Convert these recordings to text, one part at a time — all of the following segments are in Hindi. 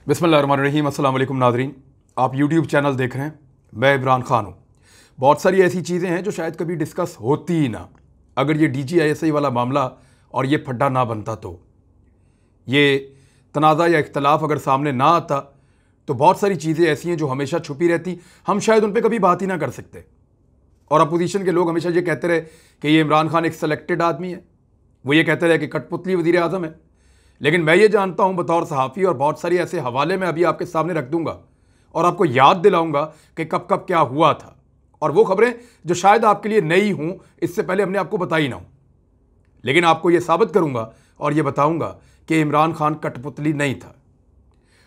बिस्मिल्लाहिर्रहमानिर्रहीम। अस्सलाम वालेकुम नाज़रीन, आप यूट्यूब चैनल देख रहे हैं। मैं इमरान खान हूँ। बहुत सारी ऐसी चीज़ें हैं जो शायद कभी डिस्कस होती ही ना, अगर ये DGISI वाला मामला और ये फड्डा ना बनता तो, ये तनाज़ा या इख्तलाफ अगर सामने ना आता तो बहुत सारी चीज़ें ऐसी हैं जो हमेशा छुपी रहती, हम शायद उन पर कभी बात ही ना कर सकते। और अपोजिशन के लोग हमेशा ये कहते रहे कि ये इमरान खान एक सेलेक्टेड आदमी है, वो ये कहते रहे कि कठपुतली वज़ीर आज़म है। लेकिन मैं ये जानता हूं बतौर सहाफ़ी, और बहुत सारे ऐसे हवाले मैं अभी आपके सामने रख दूंगा और आपको याद दिलाऊंगा कि कब कब क्या हुआ था, और वो खबरें जो शायद आपके लिए नई हूं, इससे पहले हमने आपको बताई ना हो, लेकिन आपको ये साबित करूंगा और ये बताऊंगा कि इमरान खान कठपुतली नहीं था।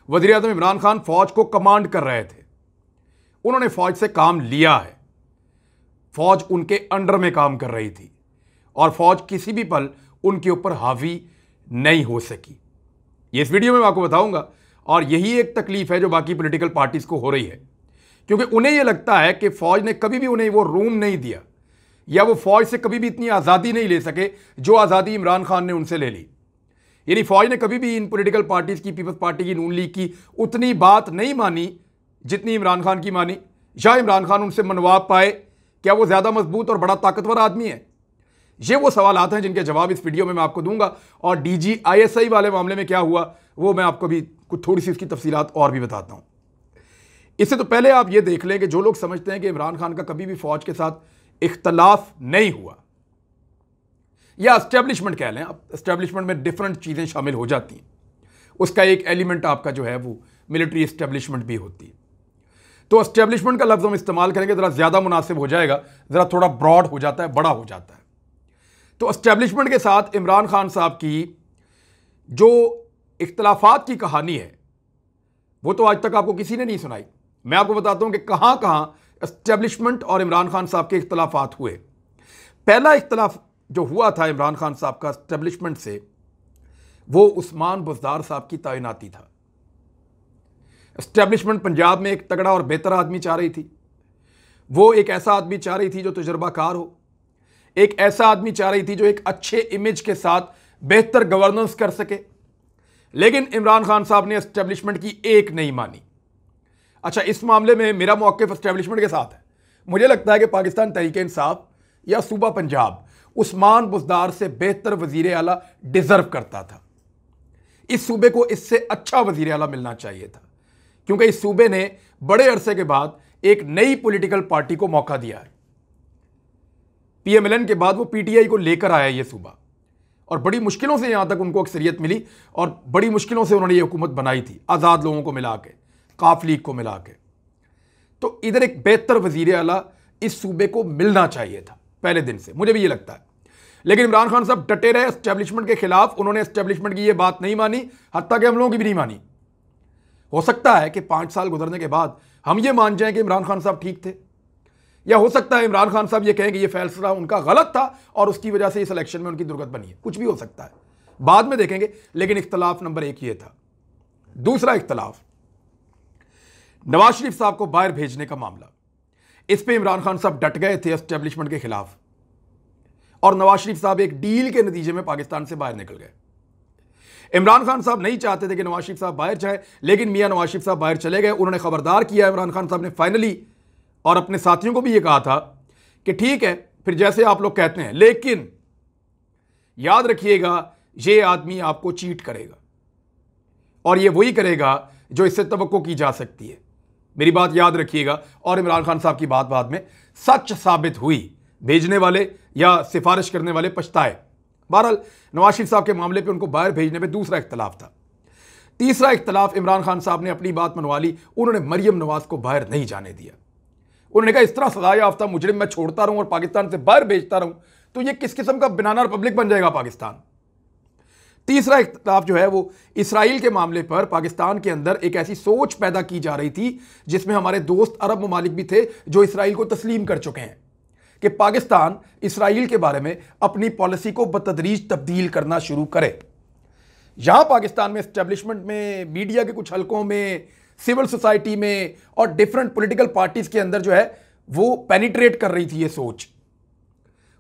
वज़ीर आज़म इमरान खान फौज को कमांड कर रहे थे, उन्होंने फौज से काम लिया है, फौज उनके अंडर में काम कर रही थी और फौज किसी भी पल उनके ऊपर हावी नहीं हो सकी। ये इस वीडियो में मैं आपको बताऊंगा, और यही एक तकलीफ है जो बाकी पॉलिटिकल पार्टीज को हो रही है, क्योंकि उन्हें यह लगता है कि फौज ने कभी भी उन्हें वो रूम नहीं दिया, या वो फौज से कभी भी इतनी आज़ादी नहीं ले सके जो आज़ादी इमरान खान ने उनसे ले ली। यानी फौज ने कभी भी इन पॉलिटिकल पार्टीज की, पीपल्स पार्टी की, नून लीग की उतनी बात नहीं मानी जितनी इमरान खान की मानी। या इमरान खान उनसे मनवा पाए? क्या वो ज़्यादा मजबूत और बड़ा ताकतवर आदमी है? ये वो सवालात हैं जिनके जवाब इस वीडियो में मैं आपको दूंगा, और DGISI वाले मामले में क्या हुआ वो मैं आपको भी कुछ थोड़ी सी उसकी तफसीलात और भी बताता हूं। इससे तो पहले आप ये देख लें कि जो लोग समझते हैं कि इमरान खान का कभी भी फौज के साथ इख्तलाफ नहीं हुआ, या एस्टेब्लिशमेंट कह लें आप, एस्टेब्लिशमेंट में डिफरेंट चीज़ें शामिल हो जाती हैं, उसका एक एलिमेंट आपका जो है वो मिलिट्री एस्टेब्लिशमेंट भी होती है। तो एस्टेब्लिशमेंट का लफ्ज़ हम इस्तेमाल करेंगे ज़रा ज़्यादा मुनासिब हो जाएगा, ज़रा थोड़ा ब्रॉड हो जाता है, बड़ा हो जाता है। तो एस्टेब्लिशमेंट के साथ इमरान खान साहब की जो इख्तलाफात की कहानी है वो तो आज तक आपको किसी ने नहीं सुनाई। मैं आपको बताता हूं कि कहां कहां एस्टेब्लिशमेंट और इमरान खान साहब के इख्तलाफात हुए। पहला इख्तलाफ जो हुआ था इमरान खान साहब का एस्टेब्लिशमेंट से, वो उस्मान बुज़दार साहब की तैनाती था। एस्टेब्लिशमेंट पंजाब में एक तगड़ा और बेहतर आदमी चाह रही थी, वो एक ऐसा आदमी चाह रही थी जो तजुर्बाकार हो, एक ऐसा आदमी चाह रही थी जो एक अच्छे इमेज के साथ बेहतर गवर्नेंस कर सके। लेकिन इमरान खान साहब ने एस्टेब्लिशमेंट की एक नहीं मानी। अच्छा, इस मामले में मेरा मौक़िफ़ एस्टेब्लिशमेंट के साथ है। मुझे लगता है कि पाकिस्तान तहरीक-ए-इंसाफ या सूबा पंजाब उस्मान बुज़दार से बेहतर वज़ीर आला डिज़र्व करता था। इस सूबे को इससे अच्छा वज़ीर आला मिलना चाहिए था, क्योंकि इस सूबे ने बड़े अरसे के बाद एक नई पॉलिटिकल पार्टी को मौका दिया है। PMLN के बाद वो PTI को लेकर आया ये सूबा, और बड़ी मुश्किलों से यहां तक उनको अक्सरियत मिली, और बड़ी मुश्किलों से उन्होंने ये हुकूमत बनाई थी, आज़ाद लोगों को मिला के, काफ लीग को मिला के। तो इधर एक बेहतर वज़ीर आला इस सूबे को मिलना चाहिए था पहले दिन से, मुझे भी ये लगता है। लेकिन इमरान खान साहब डटे रहे एस्टेब्लिशमेंट के खिलाफ, उन्होंने एस्टेब्लिशमेंट की ये बात नहीं मानी, हत्ता कि हम लोगों की भी नहीं मानी। हो सकता है कि 5 साल गुजरने के बाद हम ये मान जाएं कि इमरान खान साहब ठीक थे, या हो सकता है इमरान खान साहब ये कहें कि ये फैसला उनका गलत था और उसकी वजह से इस इलेक्शन में उनकी दुर्गत बनी है। कुछ भी हो सकता है, बाद में देखेंगे। लेकिन इख्तलाफ नंबर 1 ये था। दूसरा इख्तलाफ, नवाज शरीफ साहब को बाहर भेजने का मामला। इस पे इमरान खान साहब डट गए थे एस्टेब्लिशमेंट के खिलाफ, और नवाज शरीफ साहब एक डील के नतीजे में पाकिस्तान से बाहर निकल गए। इमरान खान साहब नहीं चाहते थे कि नवाज शरीफ साहब बाहर जाए, लेकिन मियां नवाज शरीफ साहब बाहर चले गए। उन्होंने खबरदार किया इमरान खान साहब ने फाइनली, और अपने साथियों को भी ये कहा था कि ठीक है फिर जैसे आप लोग कहते हैं, लेकिन याद रखिएगा ये आदमी आपको चीट करेगा, और ये वही करेगा जो इससे तवक्को की जा सकती है। मेरी बात याद रखिएगा। और इमरान खान साहब की बात बाद में सच साबित हुई। भेजने वाले या सिफारिश करने वाले पछताए। बहरहाल नवाज शरीफ साहब के मामले पर उनको बाहर भेजने पर दूसरा इख्तलाफ था। तीसरा इख्तलाफ, इमरान खान साहब ने अपनी बात मनवा ली, उन्होंने मरियम नवाज को बाहर नहीं जाने दिया। उन्होंने कहा इस तरह सजा याफ्ता मुजरिम मैं छोड़ता रहूं और पाकिस्तान से बाहर भेजता रहूं तो ये किस किस्म का बनाना रिपब्लिक बन जाएगा पाकिस्तान। तीसरा इख्तिलाफ जो है वो इसराइल के मामले पर पाकिस्तान के अंदर एक ऐसी सोच पैदा की जा रही थी जिसमें हमारे दोस्त अरब ममालिक भी थे जो इसराइल को तस्लीम कर चुके हैं कि पाकिस्तान इसराइल के बारे में अपनी पॉलिसी को बतदरीज तब्दील करना शुरू करे। यहां पाकिस्तान में एस्टेब्लिशमेंट में, मीडिया के कुछ हलकों में, सिविल सोसाइटी में और डिफरेंट पॉलिटिकल पार्टीज के अंदर जो है वो पेनिट्रेट कर रही थी ये सोच।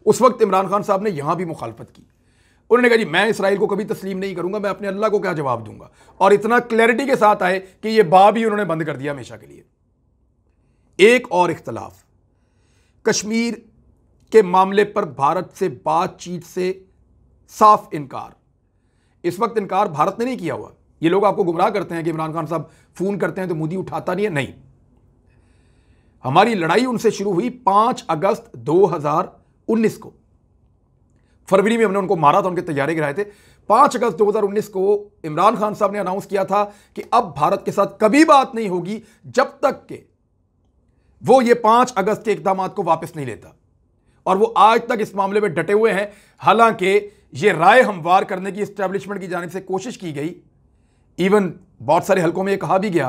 उस वक्त इमरान खान साहब ने यहां भी मुखालफत की। उन्होंने कहा जी मैं इसराइल को कभी तस्लीम नहीं करूंगा, मैं अपने अल्लाह को क्या जवाब दूंगा। और इतना क्लैरिटी के साथ आए कि ये बा भी उन्होंने बंद कर दिया हमेशा के लिए। एक और इख्तलाफ, कश्मीर के मामले पर भारत से बातचीत से साफ इनकार। इस वक्त इनकार भारत ने नहीं किया हुआ। ये लोग आपको गुमराह करते हैं कि इमरान खान साहब फोन करते हैं तो मोदी उठाता नहीं है, नहीं। हमारी लड़ाई उनसे शुरू हुई 5 अगस्त 2019 को। फरवरी में हमने उनको मारा था, उनके तैयारे गिराए थे। 5 अगस्त 2019 को इमरान खान साहब ने अनाउंस किया था कि अब भारत के साथ कभी बात नहीं होगी जब तक कि वो ये 5 अगस्त के इकदाम को वापस नहीं लेता। और वो आज तक इस मामले में डटे हुए हैं। हालांकि ये राय हमवार करने की एस्टेब्लिशमेंट की जानिब से कोशिश की गई, इवन बहुत सारे हलकों में ये कहा भी गया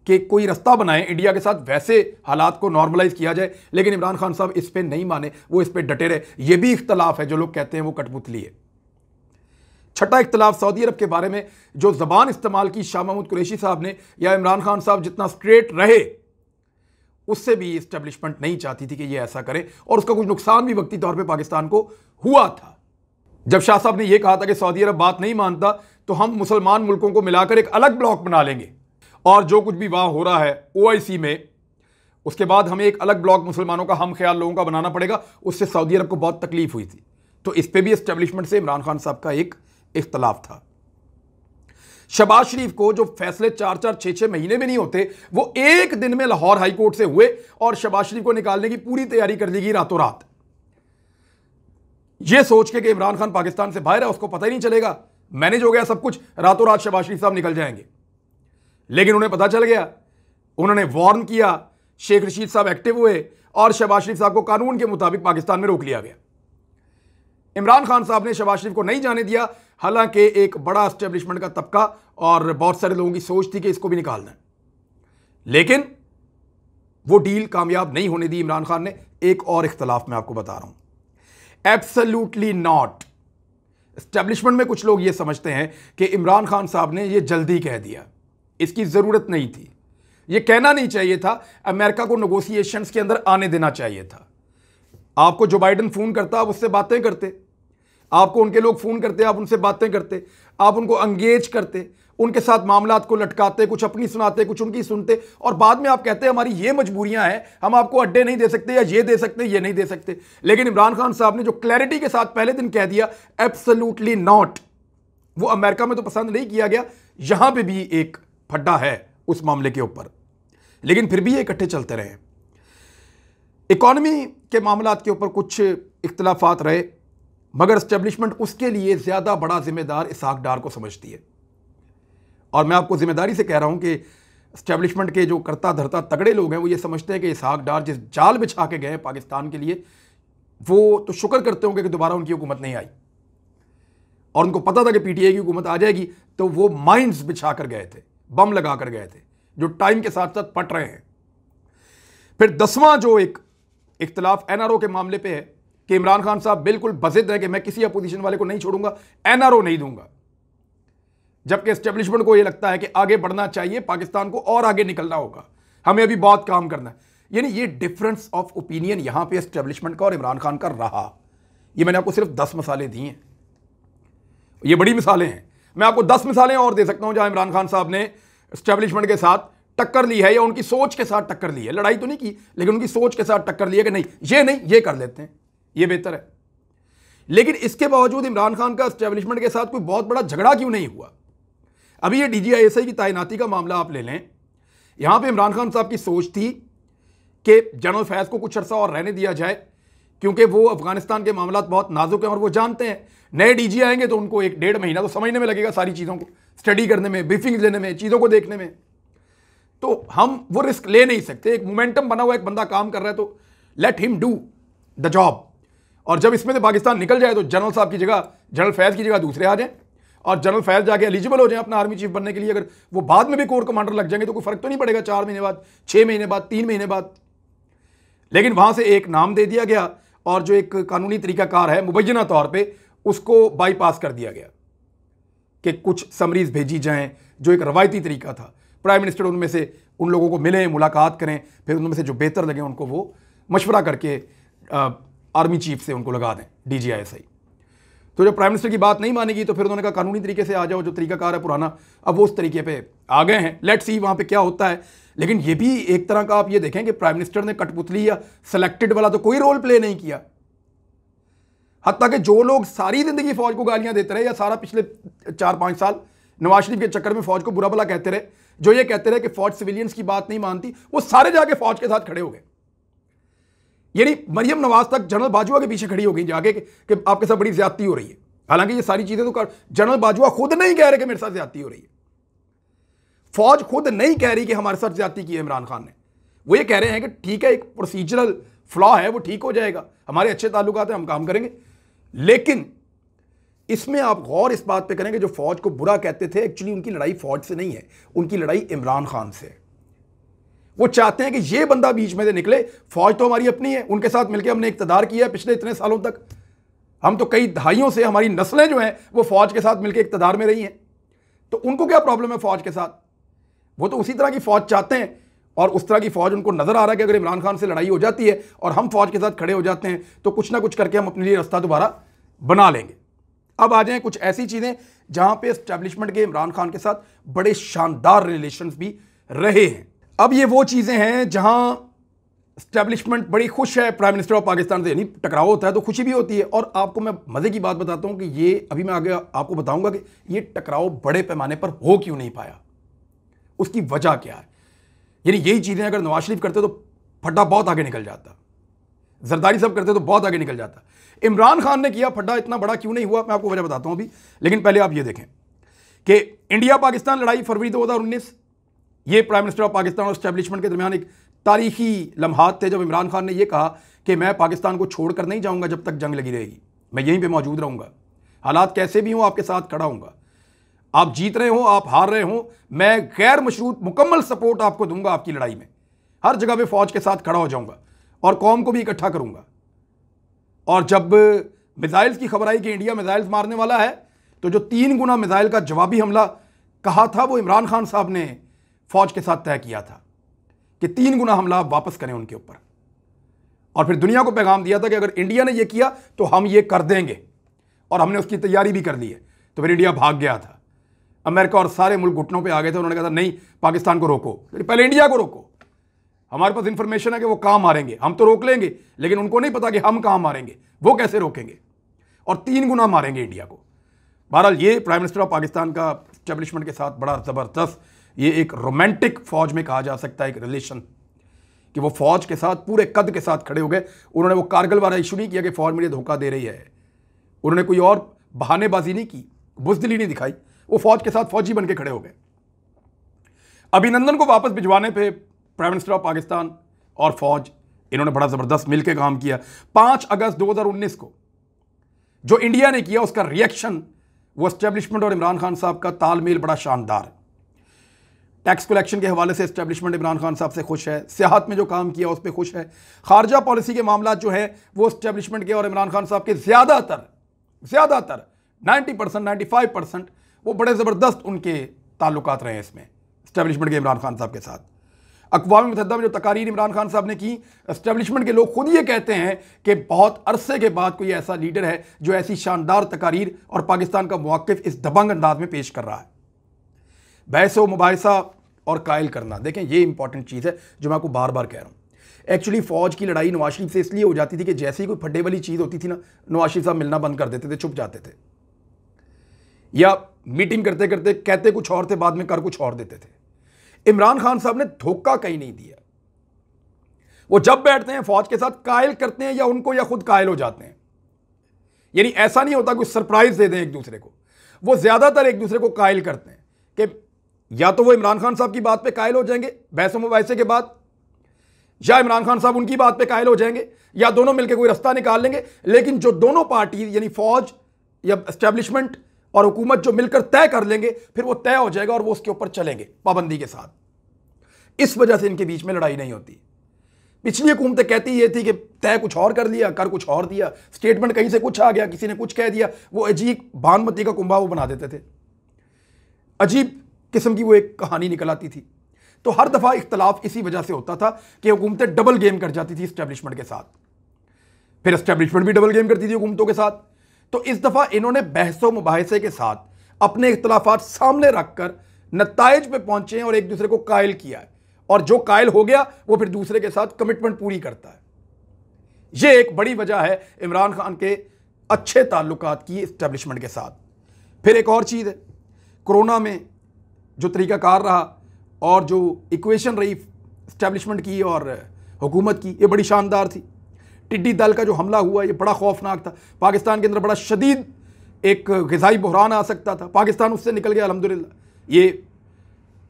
कि कोई रास्ता बनाए इंडिया के साथ, वैसे हालात को नॉर्मलाइज किया जाए, लेकिन इमरान खान साहब इस पे नहीं माने, वो इस पे डटे रहे। ये भी इख्तलाफ है, जो लोग कहते हैं वो कठपुतली है। छठा इख्तलाफ सऊदी अरब के बारे में, जो जबान इस्तेमाल की शाह महमूद कुरैशी साहब ने, या इमरान खान साहब जितना स्ट्रेट रहे उससे भी इस्टेब्लिशमेंट नहीं चाहती थी कि ये ऐसा करे, और उसका कुछ नुकसान भी वक्ती तौर पे पाकिस्तान को हुआ था। जब शाह साहब ने यह कहा था कि सऊदी अरब बात नहीं मानता तो हम मुसलमान मुल्कों को मिलाकर एक अलग ब्लॉक बना लेंगे, और जो कुछ भी वहां हो रहा है ओआईसी में, उसके बाद हमें एक अलग ब्लॉक मुसलमानों का हम ख्याल लोगों का बनाना पड़ेगा, उससे सऊदी अरब को बहुत तकलीफ हुई थी। तो इस पर भी इस्टेब्लिशमेंट से इमरान खान साहब का एक इख्तलाफ था। शहबाज शरीफ को जो फैसले 4-4, 6-6 महीने में नहीं होते, वो एक दिन में लाहौर हाईकोर्ट से हुए, और शहबाज शरीफ को निकालने की पूरी तैयारी कर ली गई रातों रात। ये सोच के कि इमरान खान पाकिस्तान से बाहर है, उसको पता ही नहीं चलेगा, मैनेज हो गया सब कुछ, रातों रात शहबाज शरीफ साहब निकल जाएंगे। लेकिन उन्हें पता चल गया, उन्होंने वार्न किया, शेख रशीद साहब एक्टिव हुए, और शहबाज शरीफ साहब को कानून के मुताबिक पाकिस्तान में रोक लिया गया। इमरान खान साहब ने शहबाज शरीफ को नहीं जाने दिया, हालांकि एक बड़ा एस्टेब्लिशमेंट का तबका और बहुत सारे लोगों की सोच थी कि इसको भी निकालना है, लेकिन वो डील कामयाब नहीं होने दी इमरान खान ने। एक और इख्तलाफ मैं आपको बता रहा हूं, एब्सोल्युटली नॉट। एस्टेब्लिशमेंट में कुछ लोग ये समझते हैं कि इमरान खान साहब ने ये जल्दी कह दिया, इसकी जरूरत नहीं थी, ये कहना नहीं चाहिए था, अमेरिका को नेगोशिएशंस के अंदर आने देना चाहिए था। आपको जो बाइडेन फोन करता आप उससे बातें करते, आपको उनके लोग फोन करते आप उनसे बातें करते, आप उनको एंगेज करते, उनके साथ मामलात को लटकाते, कुछ अपनी सुनाते कुछ उनकी सुनते, और बाद में आप कहते हमारी ये मजबूरियां हैं, हम आपको अड्डे नहीं दे सकते, या ये दे सकते ये नहीं दे सकते। लेकिन इमरान खान साहब ने जो क्लैरिटी के साथ पहले दिन कह दिया एब्सोल्युटली नॉट, वो अमेरिका में तो पसंद नहीं किया गया, यहां पर भी एक फड्डा है उस मामले के ऊपर, लेकिन फिर भी ये इकट्ठे चलते रहे। इकॉनमी के मामलात के ऊपर कुछ इख्तलाफात रहे, मगर एस्टेब्लिशमेंट उसके लिए ज्यादा बड़ा जिम्मेदार इसहाक डार को समझती है। और मैं आपको जिम्मेदारी से कह रहा हूं कि एस्टेब्लिशमेंट के जो करता धरता तगड़े लोग हैं वो ये समझते हैं कि इसहाक डार जिस जाल बिछा के गए पाकिस्तान के लिए, वो तो शुक्र करते होंगे कि दोबारा उनकी हुकूमत नहीं आई, और उनको पता था कि पीटीआई की हुकूमत आ जाएगी, तो वो माइंड्स बिछा कर गए थे, बम लगा कर गए थे, जो टाइम के साथ साथ पट रहे हैं। फिर 10वां जो एक इख्तलाफ एनआरओ के मामले पे है कि इमरान खान साहब बिल्कुल बज़िद है कि मैं किसी अपोजिशन वाले को नहीं छोड़ूंगा, एनआरओ नहीं दूंगा, जबकि एस्टेब्लिशमेंट को यह लगता है कि आगे बढ़ना चाहिए, पाकिस्तान को और आगे निकलना होगा, हमें अभी बहुत काम करना है। यानी ये डिफरेंस ऑफ ओपिनियन यहां पे एस्टेब्लिशमेंट का और इमरान खान का रहा। ये मैंने आपको सिर्फ 10 मिसालें दी हैं, ये बड़ी मिसालें हैं, मैं आपको 10 मिसालें और दे सकता हूं जहां इमरान खान साहब ने एस्टेब्लिशमेंट के साथ टक्कर ली है, या उनकी सोच के साथ टक्कर ली है। लड़ाई तो नहीं की, लेकिन उनकी सोच के साथ टक्कर ली है कि नहीं ये कर लेते हैं, ये बेहतर है। लेकिन इसके बावजूद इमरान खान का एस्टेब्लिशमेंट के साथ कोई बहुत बड़ा झगड़ा क्यों नहीं हुआ? अभी ये डीजीआईएसआई की तैनाती का मामला आप ले लें, यहां पे इमरान खान साहब की सोच थी कि जनरल फैज को कुछ अरसा और रहने दिया जाए, क्योंकि वो अफगानिस्तान के मामला बहुत नाजुक हैं और वो जानते हैं नए डीजी आएंगे तो उनको 1-1.5 महीना तो समझने में लगेगा, सारी चीज़ों को स्टडी करने में, ब्रीफिंग लेने में, चीज़ों को देखने में, तो हम वो रिस्क ले नहीं सकते। एक मोमेंटम बना हुआ एक बंदा काम कर रहा है तो let him do the job, और जब इसमें से पाकिस्तान निकल जाए तो जनरल साहब की जगह, जनरल फैज की जगह दूसरे आ जाएं, और जनरल फैज जाके एलिजिबल हो जाए अपना आर्मी चीफ बनने के लिए। अगर वो बाद में भी कोर कमांडर लग जाएंगे तो कोई फर्क तो नहीं पड़ेगा, 4 महीने बाद, 6 महीने बाद, 3 महीने बाद। लेकिन वहां से एक नाम दे दिया गया, और जो एक कानूनी तरीकाकार है मुबैना तौर पर उसको बाईपास कर दिया गया कि कुछ समरीज भेजी जाएं, जो एक रवायती तरीका था। प्राइम मिनिस्टर उनमें से उन लोगों को मिलें, मुलाकात करें, फिर उनमें से जो बेहतर लगे उनको वो मशवरा करके आर्मी चीफ से उनको लगा दें डीजीआईएसआई। तो जब प्राइम मिनिस्टर की बात नहीं मानेगी तो फिर उन्होंने कहा कानूनी तरीके से आ जाओ, जो तरीकाकार है पुराना, अब वो उस तरीके पे आ गए हैं। लेट्स सी वहाँ पे क्या होता है। लेकिन ये भी एक तरह का आप ये देखें कि प्राइम मिनिस्टर ने कठपुतली या सिलेक्टेड वाला तो कोई रोल प्ले नहीं किया। हत्ता कि जो लोग सारी जिंदगी फौज को गालियां देते रहे या सारा पिछले 4-5 साल नवाज शरीफ के चक्कर में फौज को बुरा भला कहते रहे, जो ये कहते रहे कि फौज सिविलियंस की बात नहीं मानती, वो सारे जाके फौज के साथ खड़े हो गए। यानी मरियम नवाज तक जनरल बाजवा के पीछे खड़ी हो गई जाके कि आपके साथ बड़ी ज्यादती हो रही है। हालांकि ये सारी चीजें तो जनरल बाजवा खुद नहीं कह रहे कि मेरे साथ ज्यादती हो रही है। फौज खुद नहीं कह रही कि हमारे साथ ज्यादती की है इमरान खान ने। वो ये कह रहे हैं कि ठीक है, एक प्रोसीजरल फ्लॉ है, वो ठीक हो जाएगा, हमारे अच्छे ताल्लुकात हैं, हम काम करेंगे। लेकिन इसमें आप गौर इस बात पे करेंगे, जो फौज को बुरा कहते थे, एक्चुअली उनकी लड़ाई फौज से नहीं है, उनकी लड़ाई इमरान खान से। वो चाहते हैं कि ये बंदा बीच में से निकले। फौज तो हमारी अपनी है, उनके साथ मिलकर हमने इक़्तिदार किया है पिछले इतने सालों तक। हम तो कई दहाइयों से, हमारी नस्लें जो हैं वो फौज के साथ मिलकर इक़्तिदार में रही हैं। तो उनको क्या प्रॉब्लम है फौज के साथ? वो तो उसी तरह की फौज चाहते हैं और उस तरह की फौज उनको नजर आ रहा है कि अगर इमरान खान से लड़ाई हो जाती है और हम फौज के साथ खड़े हो जाते हैं तो कुछ ना कुछ करके हम अपने लिए रास्ता दोबारा बना लेंगे। अब आ जाएं कुछ ऐसी चीजें जहां पे एस्टेब्लिशमेंट के इमरान खान के साथ बड़े शानदार रिलेशंस भी रहे हैं। अब ये वो चीजें हैं जहां एस्टेब्लिशमेंट बड़ी खुश है प्राइम मिनिस्टर ऑफ पाकिस्तान से। यानी टकराव होता है तो खुशी भी होती है। और आपको मैं मजे की बात बताता हूं कि ये अभी मैं आगे आपको बताऊंगा कि ये टकराव बड़े पैमाने पर हो क्यों नहीं पाया, उसकी वजह क्या है। यानी यही चीजें अगर नवाज शरीफ करते तो फड्डा बहुत आगे निकल जाता, जरदारी साहब करते तो बहुत आगे निकल जाता। इमरान खान ने किया, फड्डा इतना बड़ा क्यों नहीं हुआ, मैं आपको वजह बताता हूं अभी। लेकिन पहले आप ये देखें कि इंडिया पाकिस्तान लड़ाई फरवरी 2019, ये प्राइम मिनिस्टर ऑफ पाकिस्तान और एस्टेब्लिशमेंट के दरमियान एक तारीखी लम्हात थे जब इमरान खान ने यह कहा कि मैं पाकिस्तान को छोड़कर नहीं जाऊंगा जब तक जंग लगी रहेगी, मैं यहीं पे मौजूद रहूंगा, हालात कैसे भी हों आपके साथ खड़ा हूंगा, आप जीत रहे हो आप हार रहे हो, मैं गैर मशरूत मुकम्मल सपोर्ट आपको दूंगा आपकी लड़ाई में, हर जगह पे फौज के साथ खड़ा हो जाऊंगा और कौम को भी इकट्ठा करूंगा। और जब मिसाइल्स की खबर आई कि इंडिया मिसाइल्स मारने वाला है, तो जो 3 गुना मिसाइल का जवाबी हमला कहा था वो इमरान खान साहब ने फौज के साथ तय किया था कि 3 गुना हमला वापस करें उनके ऊपर। और फिर दुनिया को पैगाम दिया था कि अगर इंडिया ने यह किया तो हम ये कर देंगे, और हमने उसकी तैयारी भी कर ली है। तो फिर इंडिया भाग गया था, अमेरिका और सारे मुल्क घुटनों पे आ गए थे। उन्होंने कहा था नहीं, पाकिस्तान को रोको, पहले इंडिया को रोको, हमारे पास इंफॉर्मेशन है कि वो कहां मारेंगे, हम तो रोक लेंगे, लेकिन उनको नहीं पता कि हम कहां मारेंगे, वो कैसे रोकेंगे, और 3 गुना मारेंगे इंडिया को। बहरहाल ये प्राइम मिनिस्टर ऑफ पाकिस्तान का एस्टेब्लिशमेंट के साथ बड़ा ज़बरदस्त, ये एक रोमांटिक फौज में कहा जा सकता है एक रिलेशन, कि वो फौज के साथ पूरे कद के साथ खड़े हो गए। उन्होंने वो कारगिल वाला इशू नहीं किया कि फौज मुझे धोखा दे रही है, उन्होंने कोई और बहानेबाजी नहीं की, बुज़दिली नहीं दिखाई, वो फौज के साथ फौजी बन के खड़े हो गए। अभिनंदन को वापस भिजवाने पे प्राइम मिनिस्टर ऑफ पाकिस्तान और फौज इन्होंने बड़ा जबरदस्त मिलकर काम किया। 5 अगस्त 2019 को जो इंडिया ने किया उसका रिएक्शन, वो एस्टेब्लिशमेंट और इमरान खान साहब का तालमेल बड़ा शानदार। टैक्स कलेक्शन के हवाले से एस्टेब्लिशमेंट इमरान खान साहब से खुश है, सियाहत में जो काम किया उस पर खुश है, खारजा पॉलिसी के मामला जो है वो एस्टेब्लिशमेंट के और इमरान खान साहब के ज़्यादातर 90% 95% वो बड़े ज़बरदस्त उनके ताल्लुकात रहे हैं इसमें एस्टेब्लिशमेंट के इमरान खान साहब के साथ। अक़वाम मुत्तहिदा में जो तकारीर इमरान खान साहब ने की, एस्टेब्लिशमेंट के लोग खुद ये कहते हैं कि बहुत अरसे के बाद कोई ऐसा लीडर है जो ऐसी शानदार तकारीर और पाकिस्तान का मौक़िफ़ इस दबंग अंदाज में पेश कर रहा है। बहस व मुबाहिसा और कायल करना, देखें ये इंपॉर्टेंट चीज़ है जो मैं आपको बार बार कह रहा हूँ। एक्चुअली फ़ौज की लड़ाई नवाज शरीफ से इसलिए हो जाती थी कि जैसे ही कोई फड्डे वाली चीज़ होती थी ना, नवाज शरीफ साहब मिलना बंद कर देते थे, चुप जाते थे, या मीटिंग करते करते कहते कुछ और थे, बाद में कर कुछ और देते थे। इमरान खान साहब ने धोखा कहीं नहीं दिया। वो जब बैठते हैं फौज के साथ कायल करते हैं, या उनको या खुद कायल हो जाते हैं। यानी ऐसा नहीं होता कोई सरप्राइज दे दें एक दूसरे को, वो ज्यादातर एक दूसरे को कायल करते हैं कि या तो वो इमरान खान साहब की बात पे कायल हो जाएंगे बहस मुबाहिसे के बाद, या इमरान खान साहब उनकी बात पे कायल हो जाएंगे, या दोनों मिलकर कोई रास्ता निकाल लेंगे। लेकिन जो दोनों पार्टी यानी फौज या एस्टेब्लिशमेंट और हुकूमत जो मिलकर तय कर लेंगे, फिर वो तय हो जाएगा और वो उसके ऊपर चलेंगे पाबंदी के साथ। इस वजह से इनके बीच में लड़ाई नहीं होती। पिछली हुकूमतें कहती ये थी कि तय कुछ और कर लिया, कर कुछ और दिया, स्टेटमेंट कहीं से कुछ आ गया, किसी ने कुछ कह दिया, वो अजीब भानमती का कुंभा वो बना देते थे, अजीब किस्म की वो एक कहानी निकल आती थी। तो हर दफा इख्तलाफ इसी वजह से होता था कि हुकूमतें डबल गेम कर जाती थी एस्टेब्लिशमेंट के साथ, फिर एस्टेब्लिशमेंट भी डबल गेम करती थी हुकूमतों के साथ। तो इस दफ़ा इन्होंने बहसो मुबाहिसे के साथ अपने इख्तलाफात सामने रखकर नताइज पे पहुंचे हैं और एक दूसरे को कायल किया है, और जो कायल हो गया वो फिर दूसरे के साथ कमिटमेंट पूरी करता है। यह एक बड़ी वजह है इमरान खान के अच्छे ताल्लुकात की इस्टेब्लिशमेंट के साथ। फिर एक और चीज़ है, कोरोना में जो तरीक़ाकार रहा और जो इक्वेशन रही इस्टेब्लिशमेंट की और हुकूमत की, ये बड़ी शानदार थी। टिड्डी दल का जो हमला हुआ ये बड़ा खौफनाक था। पाकिस्तान के अंदर बड़ा शदीद एक ग़िज़ाई बहरान आ सकता था, पाकिस्तान उससे निकल गया अल्हम्दुलिल्लाह। ये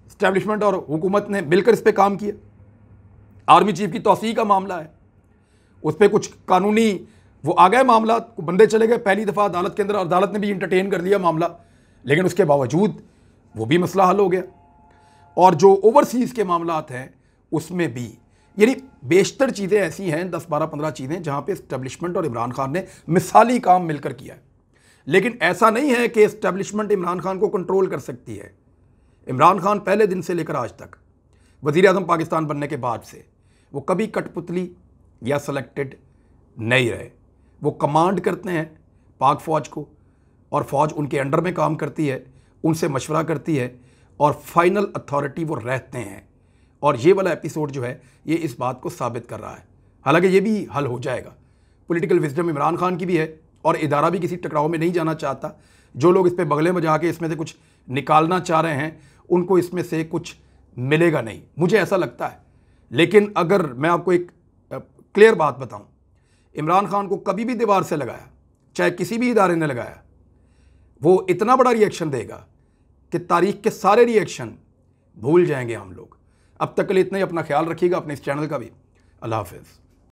इस्टेब्लिशमेंट और हुकूमत ने मिलकर इस पर काम किया। आर्मी चीफ की तौसीक़ का मामला है, उस पर कुछ कानूनी वो आ गए मामला, बंदे चले गए पहली दफ़ा अदालत के अंदर, अदालत ने भी इंटरटेन कर लिया मामला, लेकिन उसके बावजूद वो भी मसला हल हो गया। और जो ओवरसीज़ के मामलात हैं उसमें भी, यानी बेशतर चीज़ें ऐसी हैं, 10, 12, 15 चीज़ें जहाँ पे इस्टेब्लिशमेंट और इमरान खान ने मिसाली काम मिलकर किया है। लेकिन ऐसा नहीं है कि इस्टेब्लिशमेंट इमरान खान को कंट्रोल कर सकती है। इमरान खान पहले दिन से लेकर आज तक, वज़ीर आज़म पाकिस्तान बनने के बाद से, वो कभी कठपुतली या सेलेक्टेड नहीं रहे। वो कमांड करते हैं पाक फ़ौज को, और फ़ौज उनके अंडर में काम करती है, उनसे मशवरा करती है, और फाइनल अथॉरिटी वो रहते हैं। और ये वाला एपिसोड जो है ये इस बात को साबित कर रहा है। हालांकि ये भी हल हो जाएगा। पॉलिटिकल विजडम इमरान खान की भी है और इदारा भी किसी टकराव में नहीं जाना चाहता। जो लोग इस पे बगले में जाके इसमें से कुछ निकालना चाह रहे हैं उनको इसमें से कुछ मिलेगा नहीं, मुझे ऐसा लगता है। लेकिन अगर मैं आपको एक क्लियर बात बताऊं, इमरान खान को कभी भी दीवार से लगाया, चाहे किसी भी इदारे ने लगाया, वो इतना बड़ा रिएक्शन देगा कि तारीख के सारे रिएक्शन भूल जाएंगे हम लोग। अब तक के लिए इतना ही। अपना ख्याल रखिएगा, अपने इस चैनल का भी। अल्लाह हाफ़िज़।